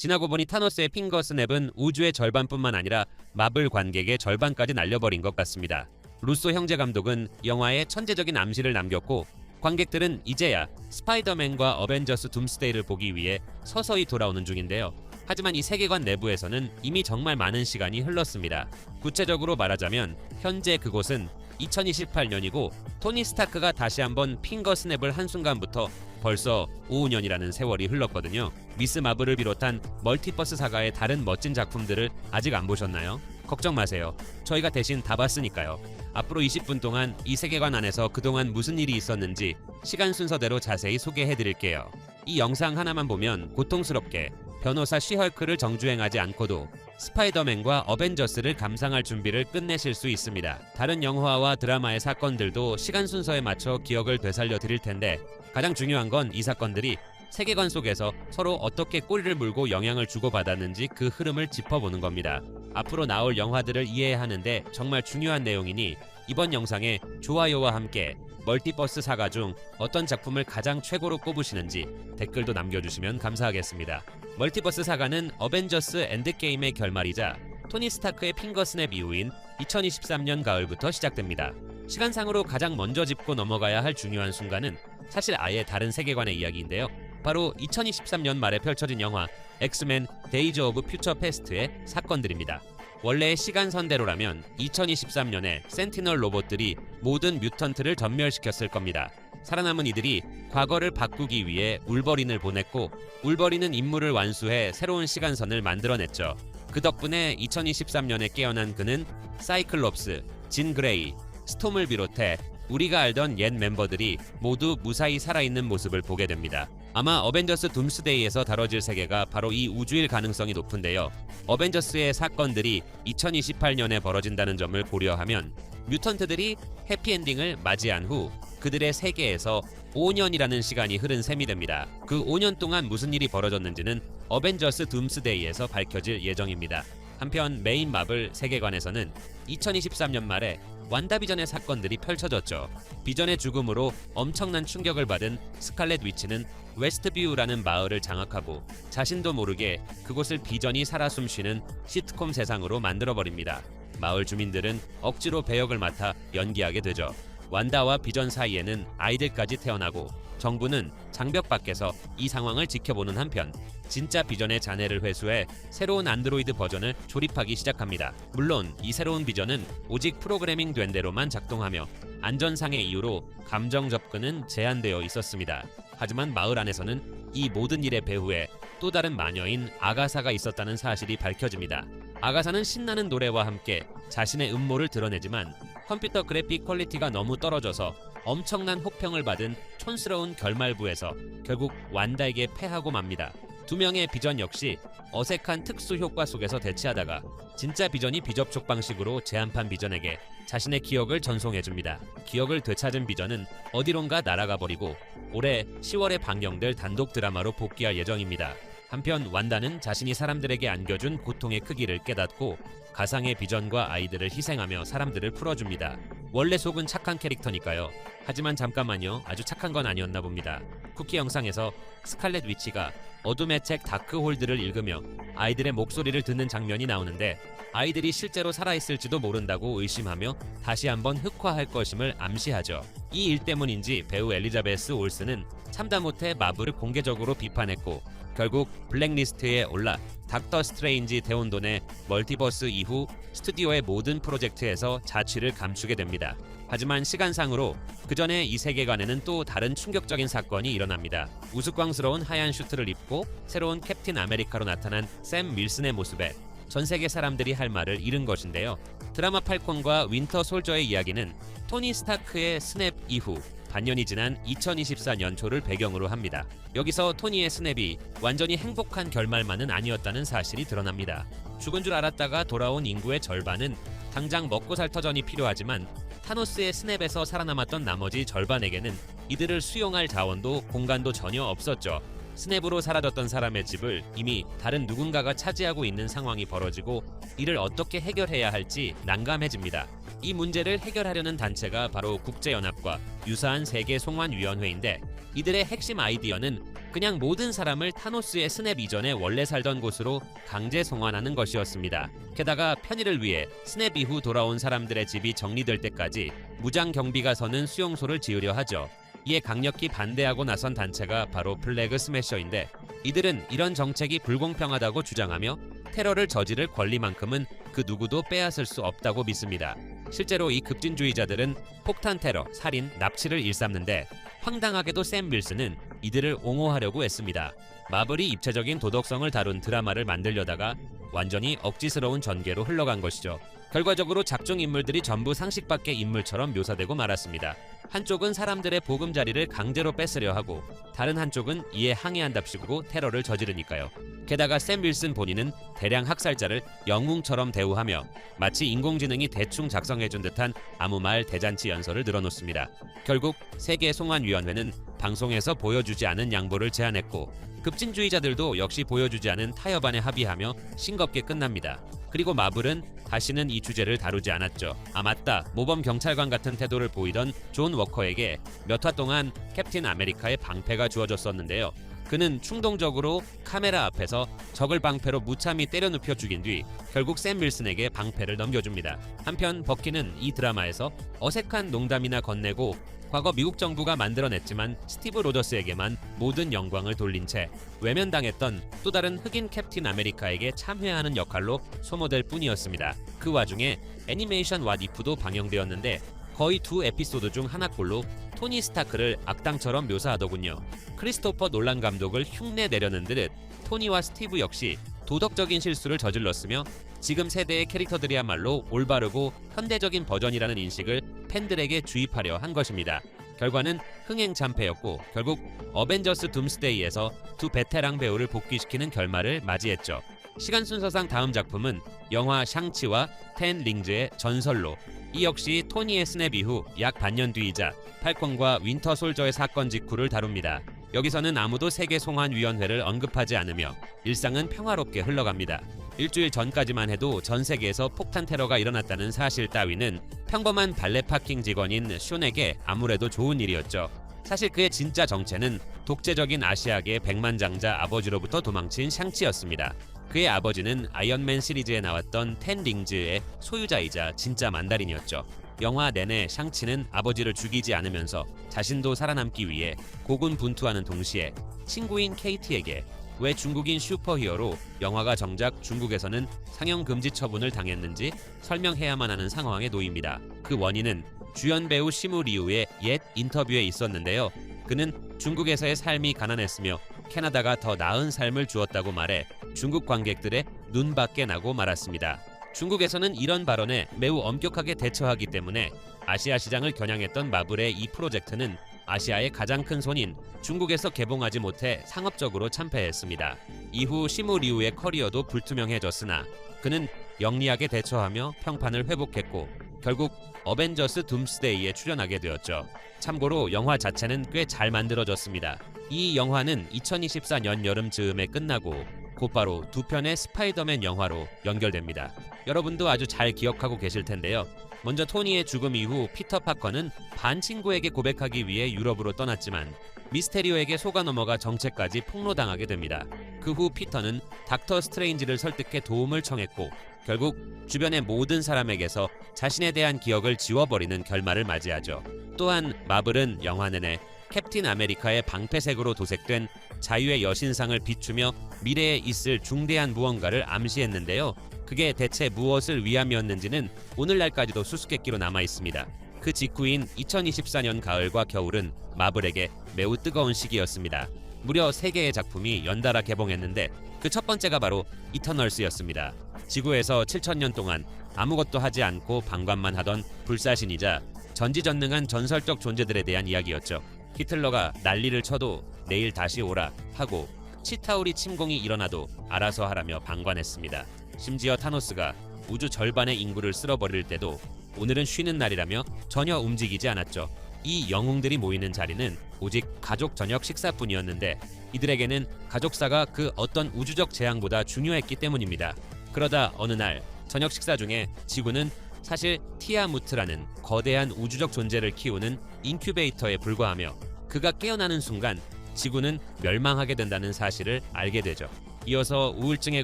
지나고 보니 타노스의 핑거 스냅은 우주의 절반뿐만 아니라 마블 관객의 절반까지 날려버린 것 같습니다. 루소 형제 감독은 영화에 천재적인 암시를 남겼고 관객들은 이제야 스파이더맨과 어벤져스 둠스데이를 보기 위해 서서히 돌아오는 중인데요. 하지만 이 세계관 내부에서는 이미 정말 많은 시간이 흘렀습니다. 구체적으로 말하자면 현재 그곳은 2028년이고 토니 스타크가 다시 한번 핑거 스냅을 한 순간부터 벌써 5년이라는 세월이 흘렀거든요. 미스 마블을 비롯한 멀티버스 사가의 다른 멋진 작품들을 아직 안 보셨나요? 걱정 마세요. 저희가 대신 다 봤으니까요. 앞으로 20분 동안 이 세계관 안에서 그동안 무슨 일이 있었는지 시간 순서대로 자세히 소개해드릴게요. 이 영상 하나만 보면 고통스럽게 변호사 쉬헐크를 정주행하지 않고도 스파이더맨과 어벤져스를 감상할 준비를 끝내실 수 있습니다. 다른 영화와 드라마의 사건들도 시간 순서에 맞춰 기억을 되살려 드릴 텐데 가장 중요한 건 이 사건들이 세계관 속에서 서로 어떻게 꼬리를 물고 영향을 주고받았는지 그 흐름을 짚어보는 겁니다. 앞으로 나올 영화들을 이해하는데 정말 중요한 내용이니 이번 영상에 좋아요와 함께 멀티버스 사가 중 어떤 작품을 가장 최고로 꼽으시는지 댓글도 남겨주시면 감사하겠습니다. 멀티버스 사가는 어벤져스 엔드게임의 결말이자 토니 스타크의 핑거 스냅 이후인 2023년 가을부터 시작됩니다. 시간상으로 가장 먼저 짚고 넘어가야 할 중요한 순간은 사실 아예 다른 세계관의 이야기인데요. 바로 2023년 말에 펼쳐진 영화 엑스맨 데이즈 오브 퓨처 패스트의 사건들입니다. 원래의 시간선대로라면 2023년에 센티널 로봇들이 모든 뮤턴트를 전멸시켰을 겁니다. 살아남은 이들이 과거를 바꾸기 위해 울버린을 보냈고 울버린은 임무를 완수해 새로운 시간선을 만들어냈죠. 그 덕분에 2023년에 깨어난 그는 사이클롭스, 진 그레이, 스톰을 비롯해 우리가 알던 옛 멤버들이 모두 무사히 살아있는 모습을 보게 됩니다. 아마 어벤져스 둠스데이에서 다뤄질 세계가 바로 이 우주일 가능성이 높은데요. 어벤져스의 사건들이 2028년에 벌어진다는 점을 고려하면 뮤턴트들이 해피엔딩을 맞이한 후 그들의 세계에서 5년이라는 시간이 흐른 셈이 됩니다. 그 5년 동안 무슨 일이 벌어졌는지는 어벤져스 둠스데이에서 밝혀질 예정입니다. 한편 메인 마블 세계관에서는 2023년 말에 완다비전의 사건들이 펼쳐졌죠. 비전의 죽음으로 엄청난 충격을 받은 스칼렛 위치는 웨스트뷰라는 마을을 장악하고 자신도 모르게 그곳을 비전이 살아 숨쉬는 시트콤 세상으로 만들어버립니다. 마을 주민들은 억지로 배역을 맡아 연기하게 되죠. 완다와 비전 사이에는 아이들까지 태어나고 정부는 장벽 밖에서 이 상황을 지켜보는 한편 진짜 비전의 잔해를 회수해 새로운 안드로이드 버전을 조립하기 시작합니다. 물론 이 새로운 비전은 오직 프로그래밍 된 대로만 작동하며 안전상의 이유로 감정 접근은 제한되어 있었습니다. 하지만 마을 안에서는 이 모든 일의 배후에 또 다른 마녀인 아가사가 있었다는 사실이 밝혀집니다. 아가사는 신나는 노래와 함께 자신의 음모를 드러내지만 컴퓨터 그래픽 퀄리티가 너무 떨어져서 엄청난 혹평을 받은 촌스러운 결말부에서 결국 완다에게 패하고 맙니다. 두 명의 비전 역시 어색한 특수 효과 속에서 대치하다가 진짜 비전이 비접촉 방식으로 제한판 비전에게 자신의 기억을 전송해줍니다. 기억을 되찾은 비전은 어디론가 날아가 버리고 올해 10월에 방영될 단독 드라마로 복귀할 예정입니다. 한편 완다는 자신이 사람들에게 안겨준 고통의 크기를 깨닫고 가상의 비전과 아이들을 희생하며 사람들을 풀어줍니다. 원래 속은 착한 캐릭터니까요. 하지만 잠깐만요. 아주 착한 건 아니었나 봅니다. 쿠키 영상에서 스칼렛 위치가 어둠의 책 다크홀드를 읽으며 아이들의 목소리를 듣는 장면이 나오는데 아이들이 실제로 살아있을지도 모른다고 의심하며 다시 한번 흑화할 것임을 암시하죠. 이 일 때문인지 배우 엘리자베스 올슨은 참다 못해 마블을 공개적으로 비판했고 결국 블랙리스트에 올라 닥터 스트레인지 대혼돈의 멀티버스 이후 스튜디오의 모든 프로젝트에서 자취를 감추게 됩니다. 하지만 시간상으로 그 전에 이 세계관에는 또 다른 충격적인 사건이 일어납니다. 우스꽝스러운 하얀 슈트를 입고 새로운 캡틴 아메리카로 나타난 샘 윌슨의 모습에 전 세계 사람들이 할 말을 잃은 것인데요. 드라마 팔콘과 윈터 솔저의 이야기는 토니 스타크의 스냅 이후 반년이 지난 2024년 초를 배경으로 합니다. 여기서 토니의 스냅이 완전히 행복한 결말만은 아니었다는 사실이 드러납니다. 죽은 줄 알았다가 돌아온 인구의 절반은 당장 먹고 살 터전이 필요하지만 타노스의 스냅에서 살아남았던 나머지 절반에게는 이들을 수용할 자원도 공간도 전혀 없었죠. 스냅으로 사라졌던 사람의 집을 이미 다른 누군가가 차지하고 있는 상황이 벌어지고 이를 어떻게 해결해야 할지 난감해집니다. 이 문제를 해결하려는 단체가 바로 국제연합과 유사한 세계송환위원회인데 이들의 핵심 아이디어는 그냥 모든 사람을 타노스의 스냅 이전에 원래 살던 곳으로 강제 송환하는 것이었습니다. 게다가 편의를 위해 스냅 이후 돌아온 사람들의 집이 정리될 때까지 무장 경비가 서는 수용소를 지으려 하죠. 이에 강력히 반대하고 나선 단체가 바로 플래그 스매셔인데, 이들은 이런 정책이 불공평하다고 주장하며 테러를 저지를 권리만큼은 그 누구도 빼앗을 수 없다고 믿습니다. 실제로 이 급진주의자들은 폭탄 테러, 살인, 납치를 일삼는데 황당하게도 샘 윌슨은 이들을 옹호하려고 했습니다. 마블이 입체적인 도덕성을 다룬 드라마를 만들려다가 완전히 억지스러운 전개로 흘러간 것이죠. 결과적으로 작중 인물들이 전부 상식 밖의 인물처럼 묘사되고 말았습니다. 한쪽은 사람들의 보금자리를 강제로 뺏으려 하고, 다른 한쪽은 이에 항의한답시고 테러를 저지르니까요. 게다가 샘 윌슨 본인은 대량 학살자를 영웅처럼 대우하며 마치 인공지능이 대충 작성해준 듯한 아무 말 대잔치 연설을 늘어놓습니다. 결국 세계송환위원회는 방송에서 보여주지 않은 양보를 제안했고, 급진주의자들도 역시 보여주지 않은 타협안에 합의하며 싱겁게 끝납니다. 그리고 마블은 다시는 이 주제를 다루지 않았죠. 아 맞다, 모범 경찰관 같은 태도를 보이던 존 워커에게 몇 화 동안 캡틴 아메리카의 방패가 주어졌었는데요. 그는 충동적으로 카메라 앞에서 적을 방패로 무참히 때려 눕혀 죽인 뒤 결국 샘 윌슨에게 방패를 넘겨줍니다. 한편 버키는 이 드라마에서 어색한 농담이나 건네고 과거 미국 정부가 만들어냈지만 스티브 로저스에게만 모든 영광을 돌린 채 외면당했던 또 다른 흑인 캡틴 아메리카에게 참회하는 역할로 소모될 뿐이었습니다. 그 와중에 애니메이션 왓 이프도 방영되었는데 거의 두 에피소드 중 하나꼴로 토니 스타크를 악당처럼 묘사하더군요. 크리스토퍼 놀란 감독을 흉내 내려는 듯 토니와 스티브 역시 도덕적인 실수를 저질렀으며 지금 세대의 캐릭터들이야말로 올바르고 현대적인 버전이라는 인식을 팬들에게 주입하려 한 것입니다. 결과는 흥행참패였고 결국 어벤져스 둠스데이에서 두 베테랑 배우를 복귀시키는 결말을 맞이했죠. 시간 순서상 다음 작품은 영화 샹치와 텐 링즈의 전설로, 이 역시 토니의 스냅 이후 약 반년 뒤이자 팔콘과 윈터 솔저의 사건 직후를 다룹니다. 여기서는 아무도 세계송환위원회를 언급하지 않으며 일상은 평화롭게 흘러갑니다. 일주일 전까지만 해도 전 세계에서 폭탄 테러가 일어났다는 사실 따위는 평범한 발레 파킹 직원인 숀에게 아무래도 좋은 일이었죠. 사실 그의 진짜 정체는 독재적인 아시아계 백만장자 아버지로부터 도망친 샹치였습니다. 그의 아버지는 아이언맨 시리즈에 나왔던 텐 링즈의 소유자이자 진짜 만다린이었죠. 영화 내내 샹치는 아버지를 죽이지 않으면서 자신도 살아남기 위해 고군분투하는 동시에 친구인 케이티에게 왜 중국인 슈퍼히어로 영화가 정작 중국에서는 상영 금지 처분을 당했는지 설명해야만 하는 상황에 놓입니다. 그 원인은 주연 배우 시무 리우의 옛 인터뷰에 있었는데요. 그는 중국에서의 삶이 가난했으며 캐나다가 더 나은 삶을 주었다고 말해 중국 관객들의 눈밖에 나고 말았습니다. 중국에서는 이런 발언에 매우 엄격하게 대처하기 때문에 아시아 시장을 겨냥했던 마블의 이 프로젝트는 아시아의 가장 큰 손인 중국에서 개봉하지 못해 상업적으로 참패했습니다. 이후 시무 리우의 커리어도 불투명해졌으나 그는 영리하게 대처하며 평판을 회복했고 결국 어벤져스 둠스데이에 출연하게 되었죠. 참고로 영화 자체는 꽤 잘 만들어졌습니다. 이 영화는 2024년 여름 즈음에 끝나고 곧바로 두 편의 스파이더맨 영화로 연결됩니다. 여러분도 아주 잘 기억하고 계실 텐데요. 먼저 토니의 죽음 이후 피터 파커는 반 친구에게 고백하기 위해 유럽으로 떠났지만 미스테리오에게 속아 넘어가 정체까지 폭로당하게 됩니다. 그 후 피터는 닥터 스트레인지를 설득해 도움을 청했고 결국 주변의 모든 사람에게서 자신에 대한 기억을 지워버리는 결말을 맞이하죠. 또한 마블은 영화 내내 캡틴 아메리카의 방패색으로 도색된 자유의 여신상을 비추며 미래에 있을 중대한 무언가를 암시했는데요. 그게 대체 무엇을 위함이었는지는 오늘날까지도 수수께끼로 남아있습니다. 그 직후인 2024년 가을과 겨울은 마블에게 매우 뜨거운 시기였습니다. 무려 3개의 작품이 연달아 개봉했는데 그 첫 번째가 바로 이터널스였습니다. 지구에서 7,000년 동안 아무것도 하지 않고 방관만 하던 불사신이자 전지전능한 전설적 존재들에 대한 이야기였죠. 히틀러가 난리를 쳐도 내일 다시 오라 하고 치타우리 침공이 일어나도 알아서 하라며 방관했습니다. 심지어 타노스가 우주 절반의 인구를 쓸어버릴 때도 오늘은 쉬는 날이라며 전혀 움직이지 않았죠. 이 영웅들이 모이는 자리는 오직 가족 저녁 식사뿐이었는데 이들에게는 가족사가 그 어떤 우주적 재앙보다 중요했기 때문입니다. 그러다 어느 날 저녁 식사 중에 지구는 사실 티아무트라는 거대한 우주적 존재를 키우는 인큐베이터에 불과하며 그가 깨어나는 순간 지구는 멸망하게 된다는 사실을 알게 되죠. 이어서 우울증에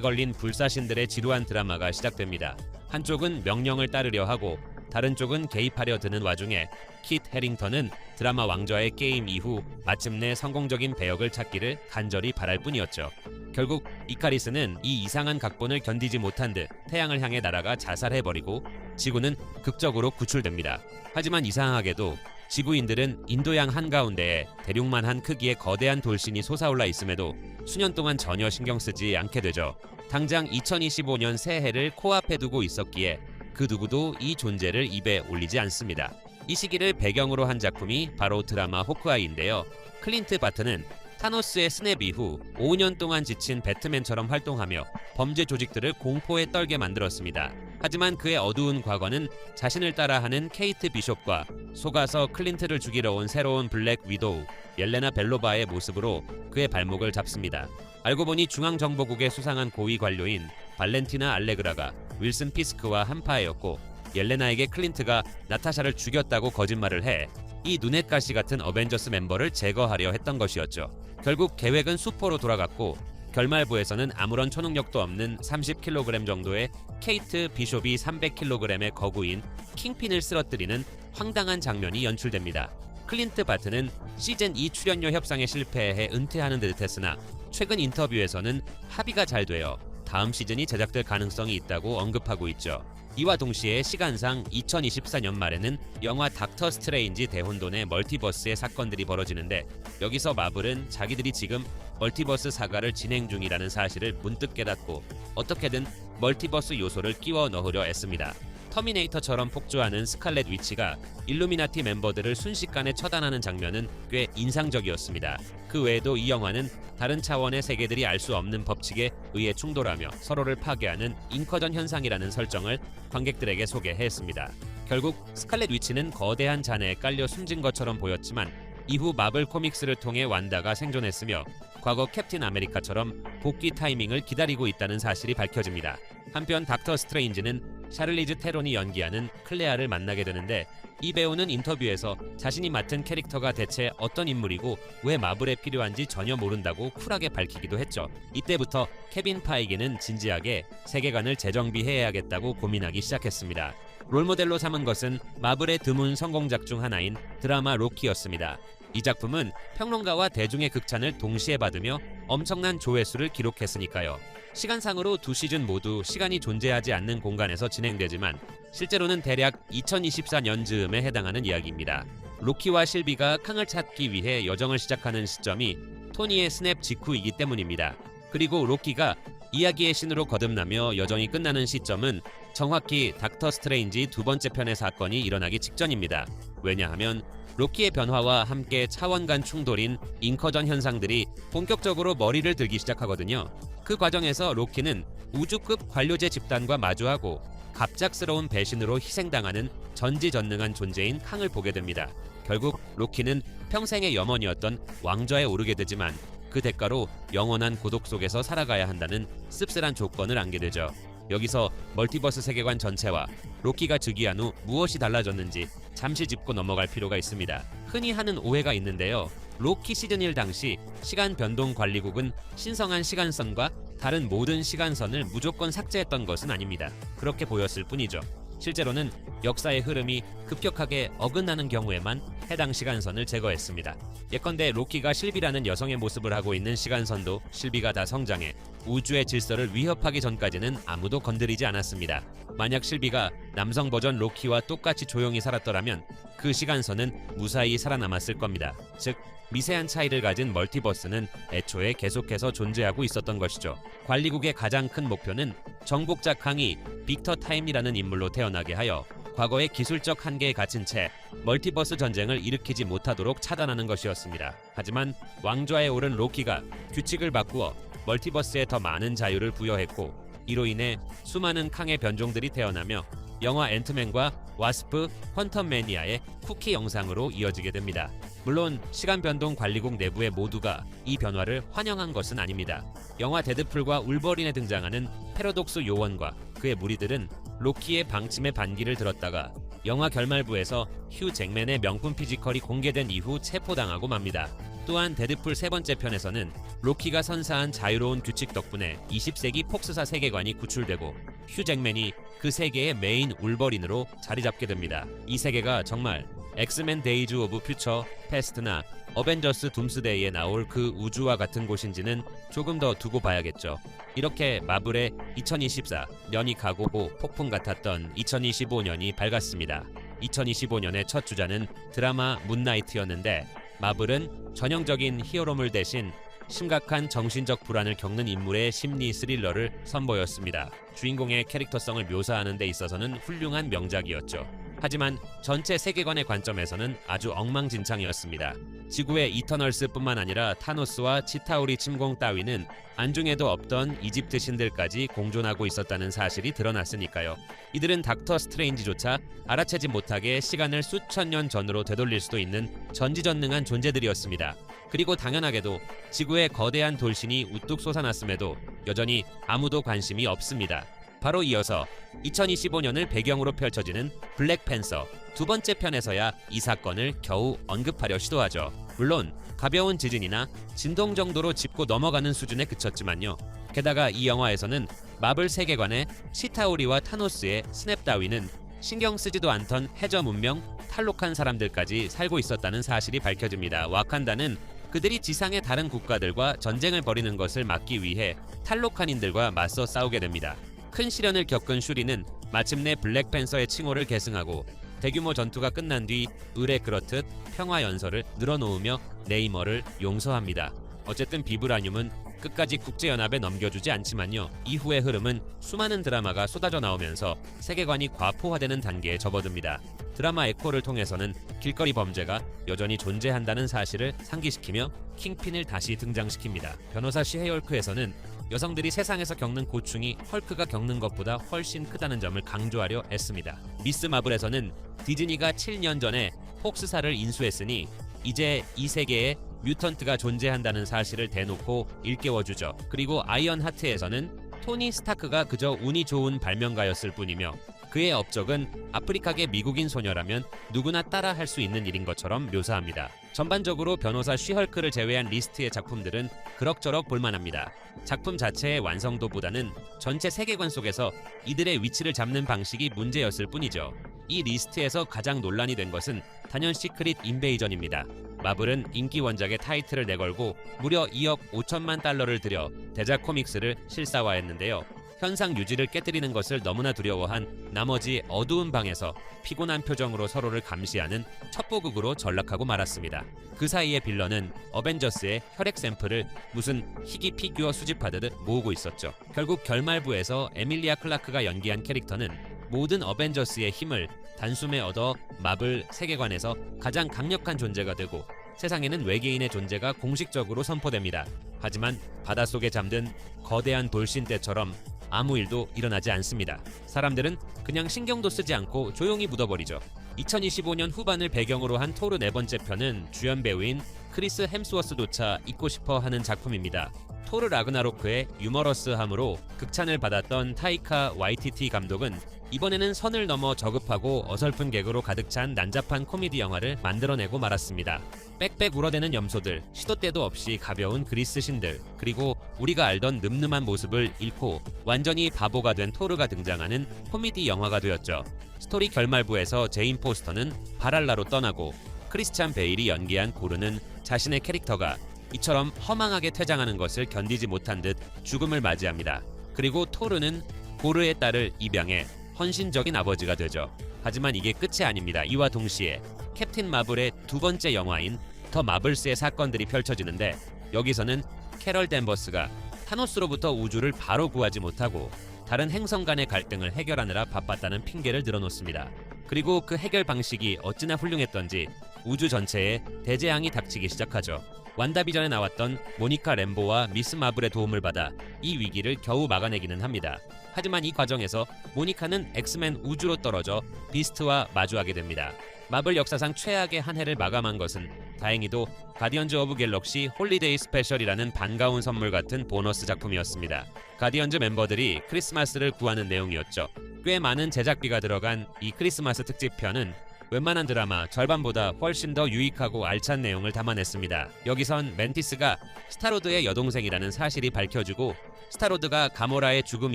걸린 불사신들의 지루한 드라마가 시작됩니다. 한쪽은 명령을 따르려 하고 다른 쪽은 개입하려 드는 와중에 킷 해링턴은 드라마 왕좌의 게임 이후 마침내 성공적인 배역을 찾기를 간절히 바랄 뿐이었죠. 결국 이카리스는 이 이상한 각본을 견디지 못한 듯 태양을 향해 날아가 자살해버리고 지구는 극적으로 구출됩니다. 하지만 이상하게도 지구인들은 인도양 한가운데에 대륙만한 크기의 거대한 돌신이 솟아올라 있음에도 수년 동안 전혀 신경 쓰지 않게 되죠. 당장 2025년 새해를 코앞에 두고 있었기에 그 누구도 이 존재를 입에 올리지 않습니다. 이 시기를 배경으로 한 작품이 바로 드라마 호크아이인데요. 클린트 바트는 타노스의 스냅 이후 5년 동안 지친 배트맨처럼 활동하며 범죄 조직들을 공포에 떨게 만들었습니다. 하지만 그의 어두운 과거는 자신을 따라하는 케이트 비숍과 속아서 클린트를 죽이러 온 새로운 블랙 위도우 옐레나 벨로바의 모습으로 그의 발목을 잡습니다. 알고 보니 중앙정보국의 수상한 고위 관료인 발렌티나 알레그라가 윌슨 피스크와 한파해였고 옐레나에게 클린트가 나타샤를 죽였다고 거짓말을 해 이 눈엣가시 같은 어벤져스 멤버를 제거하려 했던 것이었죠. 결국 계획은 수포로 돌아갔고 결말부에서는 아무런 초능력도 없는 30kg 정도의 케이트 비숍이 300kg의 거구인 킹핀을 쓰러뜨리는 황당한 장면이 연출됩니다. 클린트 바트는 시즌2 출연료 협상에 실패해 은퇴하는 듯 했으나 최근 인터뷰에서는 합의가 잘 되어 다음 시즌이 제작될 가능성이 있다고 언급하고 있죠. 이와 동시에 시간상 2024년 말에는 영화 닥터 스트레인지 대혼돈의 멀티버스의 사건들이 벌어지는데 여기서 마블은 자기들이 지금 멀티버스 사가를 진행 중이라는 사실을 문득 깨닫고 어떻게든 멀티버스 요소를 끼워 넣으려 애씁니다. 터미네이터처럼 폭주하는 스칼렛 위치가 일루미나티 멤버들을 순식간에 처단하는 장면은 꽤 인상적이었습니다. 그 외에도 이 영화는 다른 차원의 세계들이 알 수 없는 법칙에 의해 충돌하며 서로를 파괴하는 잉커전 현상이라는 설정을 관객들에게 소개했습니다. 결국 스칼렛 위치는 거대한 잔해에 깔려 숨진 것처럼 보였지만 이후 마블 코믹스를 통해 완다가 생존했으며 과거 캡틴 아메리카처럼 복귀 타이밍을 기다리고 있다는 사실이 밝혀집니다. 한편 닥터 스트레인지는 샤를리즈 테론이 연기하는 클레아를 만나게 되는데 이 배우는 인터뷰에서 자신이 맡은 캐릭터가 대체 어떤 인물이고 왜 마블에 필요한지 전혀 모른다고 쿨하게 밝히기도 했죠. 이때부터 케빈 파이기는 진지하게 세계관을 재정비해야겠다고 고민하기 시작했습니다. 롤모델로 삼은 것은 마블의 드문 성공작 중 하나인 드라마 로키였습니다. 이 작품은 평론가와 대중의 극찬을 동시에 받으며 엄청난 조회수를 기록했으니까요. 시간상으로 두 시즌 모두 시간이 존재하지 않는 공간에서 진행되지만 실제로는 대략 2024년 즈음에 해당하는 이야기입니다. 로키와 실비가 캉을 찾기 위해 여정을 시작하는 시점이 토니의 스냅 직후이기 때문입니다. 그리고 로키가 이야기의 신으로 거듭나며 여정이 끝나는 시점은 정확히 닥터 스트레인지 두 번째 편의 사건이 일어나기 직전입니다. 왜냐하면 로키의 변화와 함께 차원 간 충돌인 잉커전 현상들이 본격적으로 머리를 들기 시작하거든요. 그 과정에서 로키는 우주급 관료제 집단과 마주하고 갑작스러운 배신으로 희생당하는 전지전능한 존재인 캉을 보게 됩니다. 결국 로키는 평생의 염원이었던 왕좌에 오르게 되지만 그 대가로 영원한 고독 속에서 살아가야 한다는 씁쓸한 조건을 안게 되죠. 여기서 멀티버스 세계관 전체와 로키가 즉위한 후 무엇이 달라졌는지 잠시 짚고 넘어갈 필요가 있습니다. 흔히 하는 오해가 있는데요. 로키 시즌1 당시 시간 변동 관리국은 신성한 시간선과 다른 모든 시간선을 무조건 삭제했던 것은 아닙니다. 그렇게 보였을 뿐이죠. 실제로는 역사의 흐름이 급격하게 어긋나는 경우에만 해당 시간선을 제거했습니다. 예컨대 로키가 실비라는 여성의 모습을 하고 있는 시간선도 실비가 다 성장해 우주의 질서를 위협하기 전까지는 아무도 건드리지 않았습니다. 만약 실비가 남성 버전 로키와 똑같이 조용히 살았더라면 그 시간선은 무사히 살아남았을 겁니다. 즉 미세한 차이를 가진 멀티버스는 애초에 계속해서 존재하고 있었던 것이죠. 관리국의 가장 큰 목표는 정복자 캉이 빅터 타임이라는 인물로 태어나게 하여 과거의 기술적 한계에 갇힌 채 멀티버스 전쟁을 일으키지 못하도록 차단하는 것이었습니다. 하지만 왕좌에 오른 로키가 규칙을 바꾸어 멀티버스에 더 많은 자유를 부여했고 이로 인해 수많은 캉의 변종들이 태어나며 영화 앤트맨과 와스프, 퀀텀매니아의 쿠키 영상으로 이어지게 됩니다. 물론 시간 변동 관리국 내부의 모두가 이 변화를 환영한 것은 아닙니다. 영화 데드풀과 울버린에 등장하는 패러독스 요원과 그의 무리들은 로키의 방침에 반기를 들었다가 영화 결말부에서 휴 잭맨의 명품 피지컬이 공개된 이후 체포당하고 맙니다. 또한 데드풀 세 번째 편에서는 로키가 선사한 자유로운 규칙 덕분에 20세기 폭스사 세계관이 구출되고 휴 잭맨이 그 세계의 메인 울버린으로 자리 잡게 됩니다. 이 세계가 정말 엑스맨 데이즈 오브 퓨처 패스트나 어벤져스 둠스데이에 나올 그 우주와 같은 곳인지는 조금 더 두고 봐야겠죠. 이렇게 마블의 2024년이 가고 폭풍 같았던 2025년이 밝았습니다. 2025년의 첫 주자는 드라마 문나이트였는데 마블은 전형적인 히어로물 대신 심각한 정신적 불안을 겪는 인물의 심리 스릴러를 선보였습니다. 주인공의 캐릭터성을 묘사하는 데 있어서는 훌륭한 명작이었죠. 하지만 전체 세계관의 관점에서는 아주 엉망진창이었습니다. 지구의 이터널스뿐만 아니라 타노스와 치타우리 침공 따위는 안중에도 없던 이집트 신들까지 공존하고 있었다는 사실이 드러났으니까요. 이들은 닥터 스트레인지조차 알아채지 못하게 시간을 수천 년 전으로 되돌릴 수도 있는 전지전능한 존재들이었습니다. 그리고 당연하게도 지구의 거대한 돌신이 우뚝 솟아났음에도 여전히 아무도 관심이 없습니다. 바로 이어서 2025년을 배경으로 펼쳐지는 블랙팬서 두 번째 편에서야 이 사건을 겨우 언급하려 시도하죠. 물론 가벼운 지진이나 진동 정도로 짚고 넘어가는 수준에 그쳤지만요. 게다가 이 영화에서는 마블 세계관의 치타우리와 타노스의 스냅 따위는 신경 쓰지도 않던 해저 문명 탈록한 사람들까지 살고 있었다는 사실이 밝혀집니다. 와칸다는 그들이 지상의 다른 국가들과 전쟁을 벌이는 것을 막기 위해 탈록한인들과 맞서 싸우게 됩니다. 큰 시련을 겪은 슈리는 마침내 블랙팬서의 칭호를 계승하고 대규모 전투가 끝난 뒤 을에 그렇듯 평화연설을 늘어놓으며 네이머를 용서합니다. 어쨌든 비브라늄은 끝까지 국제연합에 넘겨주지 않지만요. 이후의 흐름은 수많은 드라마가 쏟아져 나오면서 세계관이 과포화되는 단계에 접어듭니다. 드라마 에코를 통해서는 길거리 범죄가 여전히 존재한다는 사실을 상기시키며 킹핀을 다시 등장시킵니다. 변호사 시헤이헐크에서는 여성들이 세상에서 겪는 고충이 헐크가 겪는 것보다 훨씬 크다는 점을 강조하려 했습니다. 미스 마블에서는 디즈니가 7년 전에 폭스사를 인수했으니 이제 이 세계에 뮤턴트가 존재한다는 사실을 대놓고 일깨워주죠. 그리고 아이언 하트에서는 토니 스타크가 그저 운이 좋은 발명가였을 뿐이며 그의 업적은 아프리카계 미국인 소녀라면 누구나 따라 할 수 있는 일인 것처럼 묘사합니다. 전반적으로 변호사 쉬헐크를 제외한 리스트의 작품들은 그럭저럭 볼만합니다. 작품 자체의 완성도보다는 전체 세계관 속에서 이들의 위치를 잡는 방식이 문제였을 뿐이죠. 이 리스트에서 가장 논란이 된 것은 단연 시크릿 인베이전입니다. 마블은 인기 원작의 타이틀을 내걸고 무려 2억 5천만 달러를 들여 대작 코믹스를 실사화했는데요. 현상 유지를 깨뜨리는 것을 너무나 두려워한 나머지 어두운 방에서 피곤한 표정으로 서로를 감시하는 첩보극으로 전락하고 말았습니다. 그 사이에 빌런은 어벤져스의 혈액 샘플을 무슨 희귀 피규어 수집하듯 모으고 있었죠. 결국 결말부에서 에밀리아 클라크가 연기한 캐릭터는 모든 어벤져스의 힘을 단숨에 얻어 마블 세계관에서 가장 강력한 존재가 되고 세상에는 외계인의 존재가 공식적으로 선포됩니다. 하지만 바닷속에 잠든 거대한 돌신 때처럼 아무 일도 일어나지 않습니다. 사람들은 그냥 신경도 쓰지 않고 조용히 묻어버리죠. 2025년 후반을 배경으로 한 토르 네 번째 편은 주연 배우인 크리스 햄스워스조차 잊고 싶어 하는 작품입니다. 토르 라그나로크의 유머러스함으로 극찬을 받았던 타이카 와이티티 감독은 이번에는 선을 넘어 저급하고 어설픈 개그로 가득 찬 난잡한 코미디 영화를 만들어내고 말았습니다. 빽빽 울어대는 염소들, 시도 때도 없이 가벼운 그리스 신들, 그리고 우리가 알던 늠름한 모습을 잃고 완전히 바보가 된 토르가 등장하는 코미디 영화가 되었죠. 스토리 결말부에서 제인 포스터는 바랄라로 떠나고 크리스찬 베일이 연기한 고르는 자신의 캐릭터가 이처럼 허망하게 퇴장하는 것을 견디지 못한 듯 죽음을 맞이합니다. 그리고 토르는 고르의 딸을 입양해 헌신적인 아버지가 되죠. 하지만 이게 끝이 아닙니다. 이와 동시에 캡틴 마블의 두 번째 영화인 더 마블스의 사건들이 펼쳐지는데 여기서는 캐럴 댄버스가 타노스로부터 우주를 바로 구하지 못하고 다른 행성 간의 갈등을 해결하느라 바빴다는 핑계를 늘어놓습니다. 그리고 그 해결 방식이 어찌나 훌륭했던지 우주 전체에 대재앙이 닥치기 시작하죠. 완다비전에 나왔던 모니카 램보와 미스 마블의 도움을 받아 이 위기를 겨우 막아내기는 합니다. 하지만 이 과정에서 모니카는 엑스맨 우주로 떨어져 비스트와 마주하게 됩니다. 마블 역사상 최악의 한 해를 마감한 것은 다행히도 가디언즈 오브 갤럭시 홀리데이 스페셜이라는 반가운 선물 같은 보너스 작품이었습니다. 가디언즈 멤버들이 크리스마스를 구하는 내용이었죠. 꽤 많은 제작비가 들어간 이 크리스마스 특집편은 웬만한 드라마 절반보다 훨씬 더 유익하고 알찬 내용을 담아냈습니다. 여기선 멘티스가 스타로드의 여동생이라는 사실이 밝혀지고 스타로드가 가모라의 죽음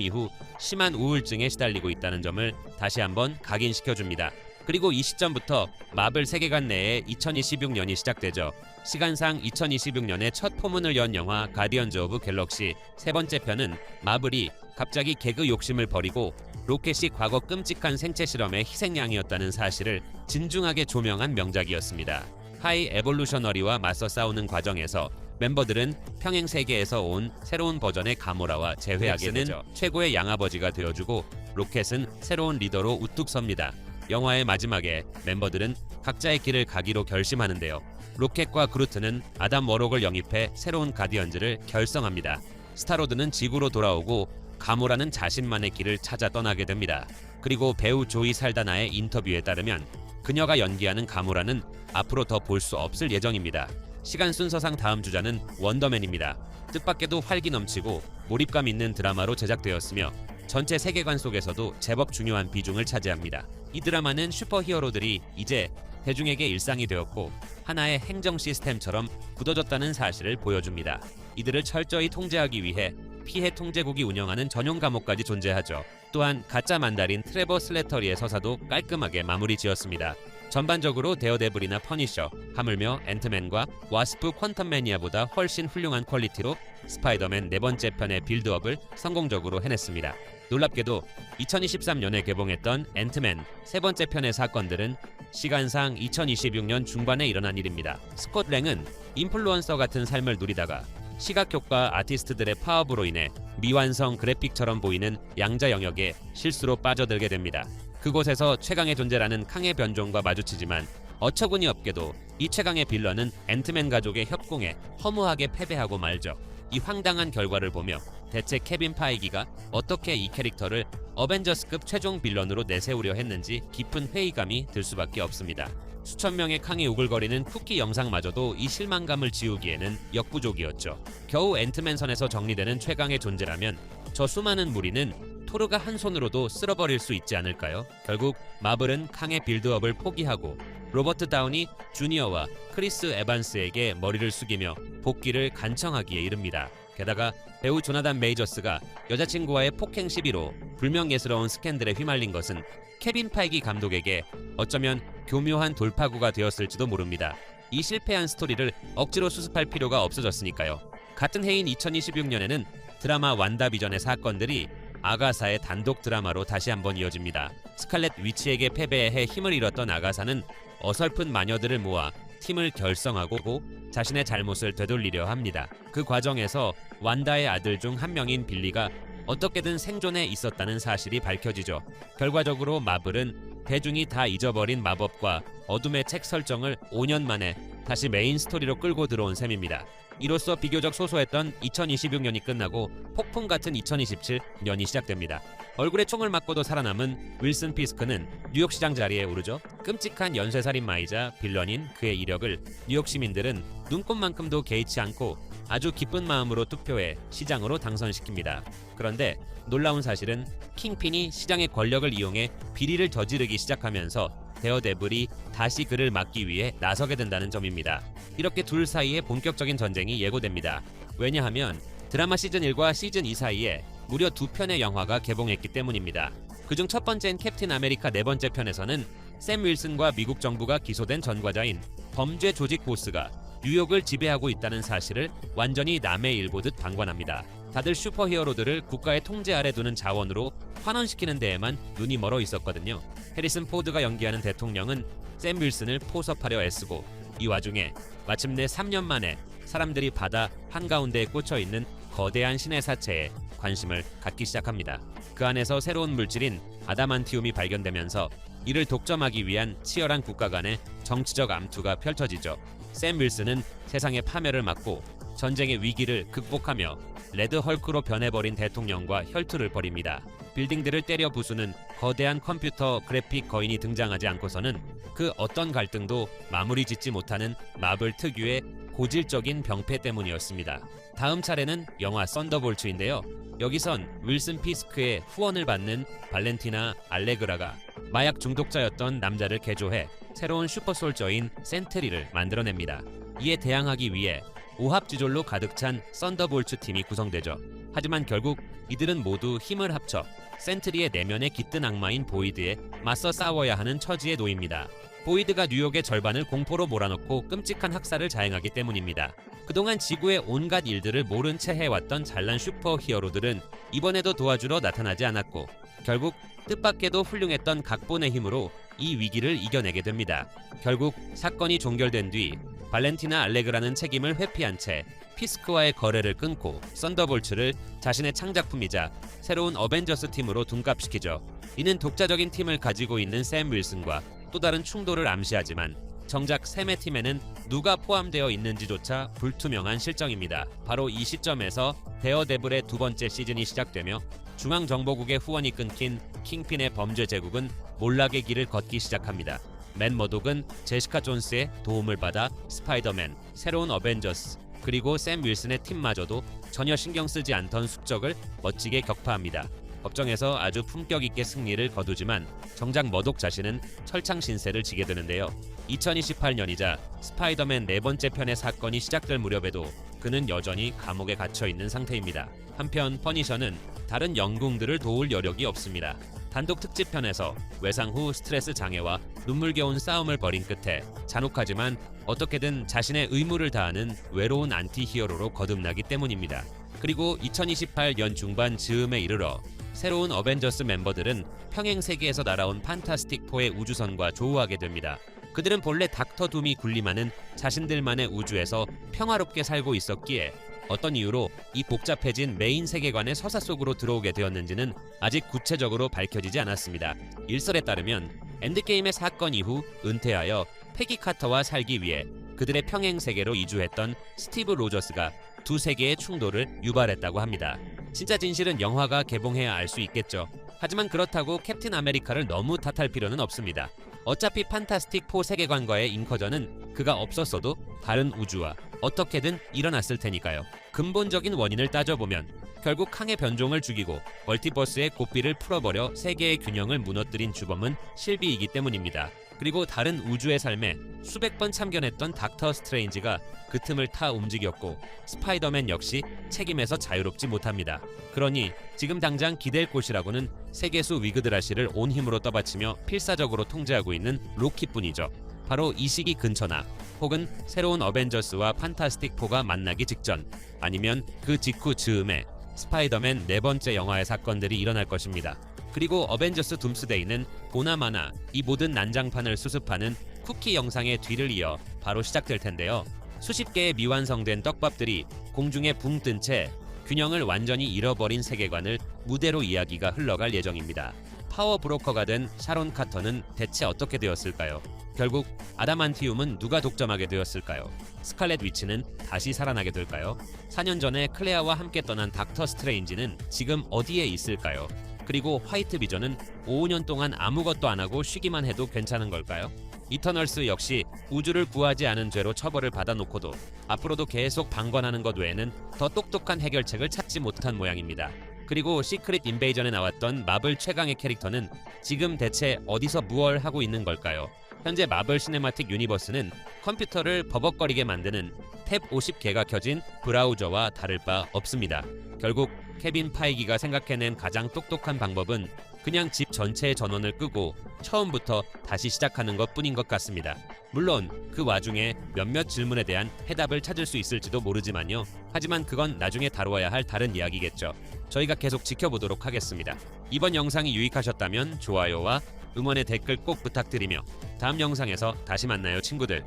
이후 심한 우울증에 시달리고 있다는 점을 다시 한번 각인시켜줍니다. 그리고 이 시점부터 마블 세계관 내에 2026년이 시작되죠. 시간상 2026년에 첫 포문을 연 영화 가디언즈 오브 갤럭시 세 번째 편은 마블이 갑자기 개그 욕심을 버리고 로켓이 과거 끔찍한 생체 실험의 희생양이었다는 사실을 진중하게 조명한 명작이었습니다. 하이 에볼루셔너리와 맞서 싸우는 과정에서 멤버들은 평행 세계에서 온 새로운 버전의 가모라와 재회하게 되죠. 최고의 양아버지가 되어주고 로켓은 새로운 리더로 우뚝 섭니다. 영화의 마지막에 멤버들은 각자의 길을 가기로 결심하는데요. 로켓과 그루트는 아담 워록을 영입해 새로운 가디언즈를 결성합니다. 스타로드는 지구로 돌아오고 가모라는 자신만의 길을 찾아 떠나게 됩니다. 그리고 배우 조이 살다나의 인터뷰에 따르면 그녀가 연기하는 가모라는 앞으로 더 볼 수 없을 예정입니다. 시간 순서상 다음 주자는 원더맨입니다. 뜻밖에도 활기 넘치고 몰입감 있는 드라마로 제작되었으며 전체 세계관 속에서도 제법 중요한 비중을 차지합니다. 이 드라마는 슈퍼히어로들이 이제 대중에게 일상이 되었고 하나의 행정 시스템처럼 굳어졌다는 사실을 보여줍니다. 이들을 철저히 통제하기 위해 피해 통제국이 운영하는 전용 감옥까지 존재하죠. 또한 가짜 만다린 트레버 슬래터리의 서사도 깔끔하게 마무리 지었습니다. 전반적으로 데어데블이나 퍼니셔, 하물며 앤트맨과 와스프 퀀텀 매니아보다 훨씬 훌륭한 퀄리티로 스파이더맨 네 번째 편의 빌드업을 성공적으로 해냈습니다. 놀랍게도 2023년에 개봉했던 앤트맨 세 번째 편의 사건들은 시간상 2026년 중반에 일어난 일입니다. 스콧 랭은 인플루언서 같은 삶을 누리다가 시각효과 아티스트들의 파업으로 인해 미완성 그래픽처럼 보이는 양자 영역에 실수로 빠져들게 됩니다. 그곳에서 최강의 존재라는 캉의 변종과 마주치지만 어처구니 없게도 이 최강의 빌런은 앤트맨 가족의 협공에 허무하게 패배하고 말죠. 이 황당한 결과를 보며 대체 케빈 파이기가 어떻게 이 캐릭터를 어벤져스급 최종 빌런으로 내세우려 했는지 깊은 회의감이 들 수밖에 없습니다. 수천 명의 캉이 우글거리는 쿠키 영상마저도 이 실망감을 지우기에는 역부족이었죠. 겨우 앤트맨 선에서 정리되는 최강의 존재라면 저 수많은 무리는 토르가 한 손으로도 쓸어버릴 수 있지 않을까요? 결국 마블은 캉의 빌드업을 포기하고 로버트 다우니 주니어와 크리스 에반스에게 머리를 숙이며 복귀를 간청하기에 이릅니다. 게다가 배우 조나단 메이저스가 여자친구와의 폭행 시비로 불명예스러운 스캔들에 휘말린 것은 케빈 파이기 감독에게 어쩌면 교묘한 돌파구가 되었을지도 모릅니다. 이 실패한 스토리를 억지로 수습할 필요가 없어졌으니까요. 같은 해인 2026년에는 드라마 완다비전의 사건들이 아가사의 단독 드라마로 다시 한번 이어집니다. 스칼렛 위치에게 패배해 힘을 잃었던 아가사는 어설픈 마녀들을 모아 팀을 결성하고 자신의 잘못을 되돌리려 합니다. 그 과정에서 완다의 아들 중 한 명인 빌리가 어떻게든 생존해 있었다는 사실이 밝혀지죠. 결과적으로 마블은 대중이 다 잊어버린 마법과 어둠의 책 설정을 5년 만에 다시 메인 스토리로 끌고 들어온 셈입니다. 이로써 비교적 소소했던 2026년이 끝나고 폭풍 같은 2027년이 시작됩니다. 얼굴에 총을 맞고도 살아남은 윌슨 피스크는 뉴욕 시장 자리에 오르죠. 끔찍한 연쇄살인마이자 빌런인 그의 이력을 뉴욕 시민들은 눈꼽만큼도 개의치 않고 아주 기쁜 마음으로 투표해 시장으로 당선시킵니다. 그런데 놀라운 사실은 킹핀이 시장의 권력을 이용해 비리를 저지르기 시작하면서 데어데블이 다시 그를 막기 위해 나서게 된다는 점입니다. 이렇게 둘 사이의 본격적인 전쟁이 예고됩니다. 왜냐하면 드라마 시즌 1과 시즌 2 사이에 무려 2편의 영화가 개봉했기 때문입니다. 그중 첫 번째인 캡틴 아메리카 네 번째 편에서는 샘 윌슨과 미국 정부가 기소된 전과자인 범죄 조직 보스가 뉴욕을 지배하고 있다는 사실을 완전히 남의 일 보듯 방관합니다. 다들 슈퍼히어로들을 국가의 통제 아래 두는 자원으로 환원시키는 데에만 눈이 멀어 있었거든요. 해리슨 포드가 연기하는 대통령은 샘 윌슨을 포섭하려 애쓰고 이 와중에 마침내 3년 만에 사람들이 바다 한가운데에 꽂혀있는 거대한 신의 사체에 관심을 갖기 시작합니다. 그 안에서 새로운 물질인 아다만티움이 발견되면서 이를 독점하기 위한 치열한 국가 간의 정치적 암투가 펼쳐지죠. 샘 윌슨은 세상의 파멸을 막고 전쟁의 위기를 극복하며 레드 헐크로 변해버린 대통령과 혈투를 벌입니다. 빌딩들을 때려 부수는 거대한 컴퓨터 그래픽 거인이 등장하지 않고서는 그 어떤 갈등도 마무리 짓지 못하는 마블 특유의 고질적인 병폐 때문이었습니다. 다음 차례는 영화 썬더볼츠인데요. 여기선 윌슨 피스크의 후원을 받는 발렌티나 알레그라가 마약 중독자였던 남자를 개조해 새로운 슈퍼솔저인 센트리를 만들어냅니다. 이에 대항하기 위해 오합지졸로 가득 찬 썬더볼츠 팀이 구성되죠. 하지만 결국 이들은 모두 힘을 합쳐 센트리의 내면에 깃든 악마인 보이드에 맞서 싸워야 하는 처지에 놓입니다. 보이드가 뉴욕의 절반을 공포로 몰아넣고 끔찍한 학살을 자행하기 때문입니다. 그동안 지구의 온갖 일들을 모른 채 해왔던 잘난 슈퍼히어로들은 이번에도 도와주러 나타나지 않았고 결국 뜻밖에도 훌륭했던 각본의 힘으로 이 위기를 이겨내게 됩니다. 결국 사건이 종결된 뒤 발렌티나 알레그라는 책임을 회피한 채 피스크와의 거래를 끊고 썬더볼츠를 자신의 창작품이자 새로운 어벤져스 팀으로 둔갑시키죠. 이는 독자적인 팀을 가지고 있는 샘 윌슨과 또 다른 충돌을 암시하지만 정작 샘의 팀에는 누가 포함되어 있는지조차 불투명한 실정입니다. 바로 이 시점에서 데어데블의 두 번째 시즌이 시작되며 중앙정보국의 후원이 끊긴 킹핀의 범죄 제국은 몰락의 길을 걷기 시작합니다. 맨 머독은 제시카 존스의 도움을 받아 스파이더맨, 새로운 어벤져스, 그리고 샘 윌슨의 팀마저도 전혀 신경 쓰지 않던 숙적을 멋지게 격파합니다. 법정에서 아주 품격 있게 승리를 거두지만 정작 머독 자신은 철창 신세를 지게 되는데요. 2028년이자 스파이더맨 네 번째 편의 사건이 시작될 무렵에도 그는 여전히 감옥에 갇혀 있는 상태입니다. 한편 퍼니셔는 다른 영웅들을 도울 여력이 없습니다. 단독 특집편에서 외상 후 스트레스 장애와 눈물겨운 싸움을 벌인 끝에 잔혹하지만 어떻게든 자신의 의무를 다하는 외로운 안티히어로로 거듭나기 때문입니다. 그리고 2028년 중반 즈음에 이르러 새로운 어벤져스 멤버들은 평행 세계에서 날아온 판타스틱4의 우주선과 조우하게 됩니다. 그들은 본래 닥터 둠이 군림하는 자신들만의 우주에서 평화롭게 살고 있었기에 어떤 이유로 이 복잡해진 메인 세계관의 서사 속으로 들어오게 되었는지는 아직 구체적으로 밝혀지지 않았습니다. 일설에 따르면 엔드게임의 사건 이후 은퇴하여 패기 카터와 살기 위해 그들의 평행 세계로 이주했던 스티브 로저스가 두 세계의 충돌을 유발했다고 합니다. 진짜 진실은 영화가 개봉해야 알 수 있겠죠. 하지만 그렇다고 캡틴 아메리카를 너무 탓할 필요는 없습니다. 어차피 판타스틱4 세계관과의 인커전은 그가 없었어도 다른 우주와 어떻게든 일어났을 테니까요. 근본적인 원인을 따져보면 결국 캉의 변종을 죽이고 멀티버스의 고삐를 풀어버려 세계의 균형을 무너뜨린 주범은 실비이기 때문입니다. 그리고 다른 우주의 삶에 수백 번 참견했던 닥터 스트레인지가 그 틈을 타 움직였고 스파이더맨 역시 책임에서 자유롭지 못합니다. 그러니 지금 당장 기댈 곳이라고는 세계수 위그드라시를 온 힘으로 떠받치며 필사적으로 통제하고 있는 로키뿐이죠. 바로 이 시기 근처나 혹은 새로운 어벤져스와 판타스틱4가 만나기 직전 아니면 그 직후 즈음에 스파이더맨 네 번째 영화의 사건들이 일어날 것입니다. 그리고 어벤져스 둠스데이는 보나마나 이 모든 난장판을 수습하는 쿠키 영상의 뒤를 이어 바로 시작될 텐데요. 수십 개의 미완성된 떡밥들이 공중에 붕 뜬 채 균형을 완전히 잃어버린 세계관을 무대로 이야기가 흘러갈 예정입니다. 파워 브로커가 된 샤론 카터는 대체 어떻게 되었을까요? 결국 아담한티움은 누가 독점하게 되었을까요? 스칼렛 위치는 다시 살아나게 될까요? 4년 전에 클레아와 함께 떠난 닥터 스트레인지는 지금 어디에 있을까요? 그리고 화이트 비전은 5년 동안 아무것도 안 하고 쉬기만 해도 괜찮은 걸까요? 이터널스 역시 우주를 구하지 않은 죄로 처벌을 받아놓고도 앞으로도 계속 방관하는 것 외에는 더 똑똑한 해결책을 찾지 못한 모양입니다. 그리고 시크릿 인베이전에 나왔던 마블 최강의 캐릭터는 지금 대체 어디서 무얼 하고 있는 걸까요? 현재 마블 시네마틱 유니버스는 컴퓨터를 버벅거리게 만드는 탭 50개가 켜진 브라우저와 다를 바 없습니다. 결국 케빈 파이기가 생각해낸 가장 똑똑한 방법은 그냥 집 전체의 전원을 끄고 처음부터 다시 시작하는 것뿐인 것 같습니다. 물론 그 와중에 몇몇 질문에 대한 해답을 찾을 수 있을지도 모르지만요. 하지만 그건 나중에 다루어야 할 다른 이야기겠죠. 저희가 계속 지켜보도록 하겠습니다. 이번 영상이 유익하셨다면 좋아요와 응원의 댓글 꼭 부탁드리며 다음 영상에서 다시 만나요 친구들.